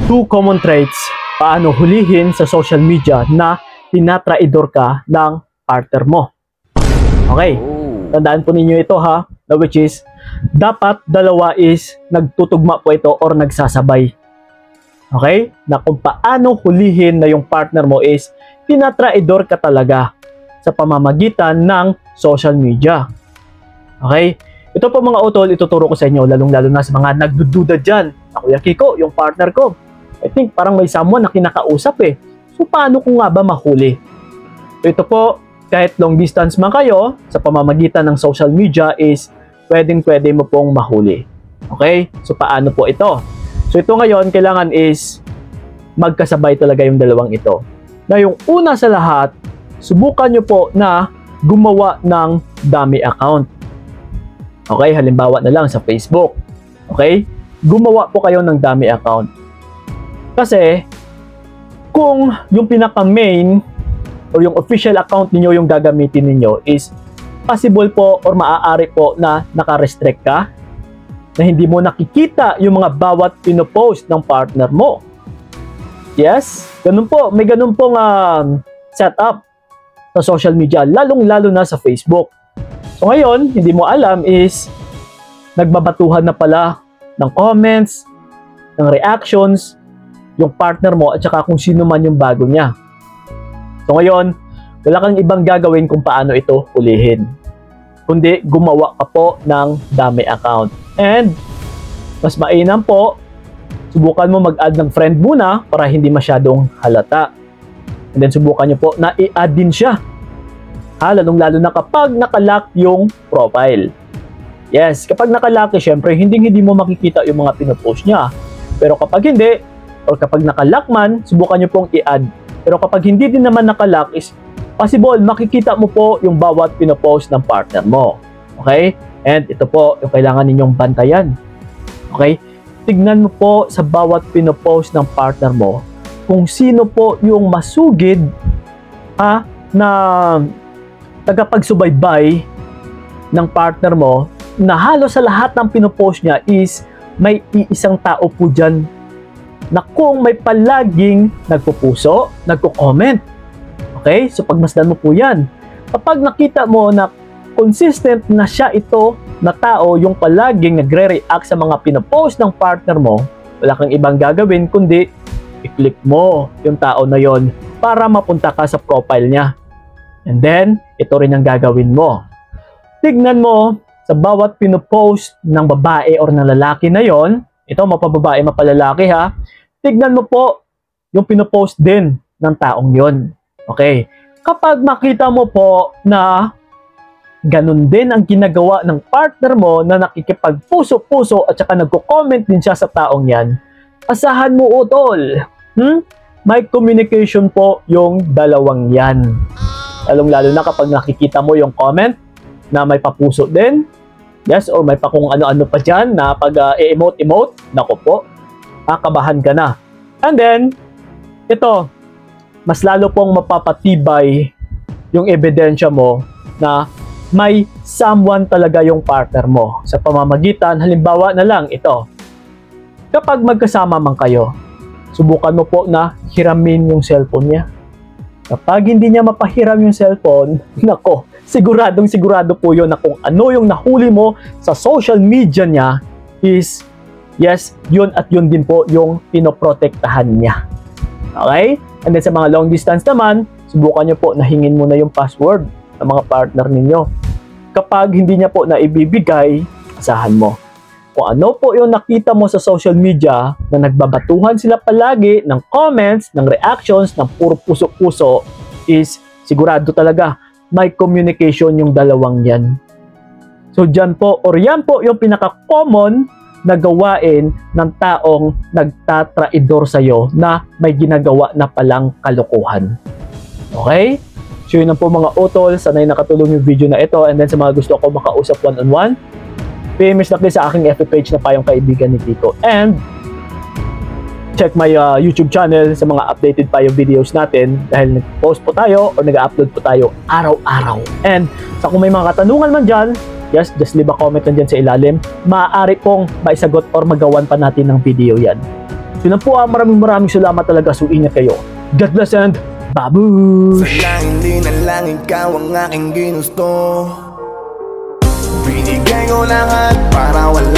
2 common traits paano hulihin sa social media na tinatraidor ka ng partner mo. Okay, tandaan po ninyo ito ha, which is dapat dalawa is nagtutugma po ito or nagsasabay. Okay, na kung paano hulihin na yung partner mo is tinatraidor ka talaga sa pamamagitan ng social media. Okay, ito po mga utol, ituturo ko sa inyo lalong-lalo na sa mga nagdududa dyan. Kuya Kiko, yung partner ko, I think parang may someone na kinakausap eh. So paano ko nga ba mahuli? So, ito po, kahit long distance man kayo, sa pamamagitan ng social media is pwedeng-pwede mo pong mahuli. Okay? So paano po ito? So ito ngayon, kailangan is magkasabay talaga yung dalawang ito. Na yung una sa lahat, subukan nyo po na gumawa ng dummy account. Okay? Halimbawa na lang sa Facebook. Okay? Gumawa po kayo ng dummy account. Kasi, kung yung pinaka-main or yung official account niyo yung gagamitin niyo is possible po or maaari po na naka-restrict ka, na hindi mo nakikita yung mga bawat pinopost ng partner mo. Yes, ganun po. May ganun pong setup sa social media, lalong-lalo na sa Facebook. So ngayon, hindi mo alam is nagbabatuhan na pala ng comments, ng reactions, yung partner mo at saka kung sino man yung bago niya. So ngayon, wala kang ibang gagawin kung paano ito hulihin, kundi gumawa ka po ng dummy account. And mas mainam po, subukan mo mag-add ng friend muna para hindi masyadong halata. And then subukan nyo po na i-add din siya. Lalong-lalo na kapag nakalock yung profile. Yes, kapag nakalock, syempre hindi mo makikita yung mga pinopost niya. Pero kapag hindi, or kapag nakalock man, subukan nyo pong i-add. Pero kapag hindi din naman nakalock is possible, makikita mo po yung bawat pinopost ng partner mo. Okay? And ito po yung kailangan ninyong bantayan. Okay? Tignan mo po sa bawat pinopost ng partner mo kung sino po yung masugid na tagapagsubaybay ng partner mo na halos sa lahat ng pinopost niya is may iisang tao po dyan na kung may palaging nagpupuso, nagko-comment. Okay? So pagmasdan mo po yan. Kapag nakita mo na consistent na siya ito na tao yung palaging nagre-react sa mga pinopost ng partner mo, wala kang ibang gagawin kundi i-click mo yung tao na yon para mapunta ka sa profile niya. And then, ito rin ang gagawin mo. Tignan mo sa bawat pinopost ng babae or ng lalaki na yon, ito mapababae, mapalalaki ha, tignan mo po yung pinopost din ng taong yon. Okay? Kapag makita mo po na ganun din ang ginagawa ng partner mo na nakikipagpuso-puso at saka nagko-comment din siya sa taong yan, asahan mo utol. May communication po yung dalawang yan. Lalong-lalo na kapag nakikita mo yung comment na may papuso din, yes, or may pa kung ano-ano pa dyan na pag emote-emote, naku po, kabahan ka na. And then, ito, mas lalo pong mapapatibay yung ebidensya mo na may someone talaga yung partner mo sa pamamagitan, halimbawa na lang ito. Kapag magkasama man kayo, subukan mo po na hiramin yung cellphone niya. Kapag hindi niya mapahiram yung cellphone, nako, siguradong-sigurado po yun na kung ano yung nahuli mo sa social media niya is, yes, yun at yun din po yung pinoprotektahan niya. Okay? And then sa mga long distance naman, subukan nyo po na hingin muna yung password ng mga partner ninyo. Kapag hindi niya po na ibibigay, asahan mo. Kung ano po yung nakita mo sa social media na nagbabatuhan sila palagi ng comments, ng reactions, ng puro puso-puso is sigurado talaga may communication yung dalawang yan. So dyan po, or yan po yung pinaka-common na gawain ng taong nagtatraidor sa'yo na may ginagawa na palang kalokohan. Okay? So yun ang po mga utol, sanay nakatulong yung video na ito, and then sa mga gusto ko makausap one-on-one, PMS na sa aking FB page na Payong Kaibigan ni Kiko. And check my YouTube channel sa mga updated pa yung videos natin dahil nag-post po tayo o nag-upload po tayo araw-araw. And sa kung may mga katanungan man dyan, yes, just leave a comment lang dyan sa ilalim. Maaari pong maisagot or magawan pa natin ng video yan. Yun lang po, maraming salamat talaga. So ingat kayo. God bless and babush! Sana hindi na lang ikaw ang aking ginusto. Binigay ko lahat para wala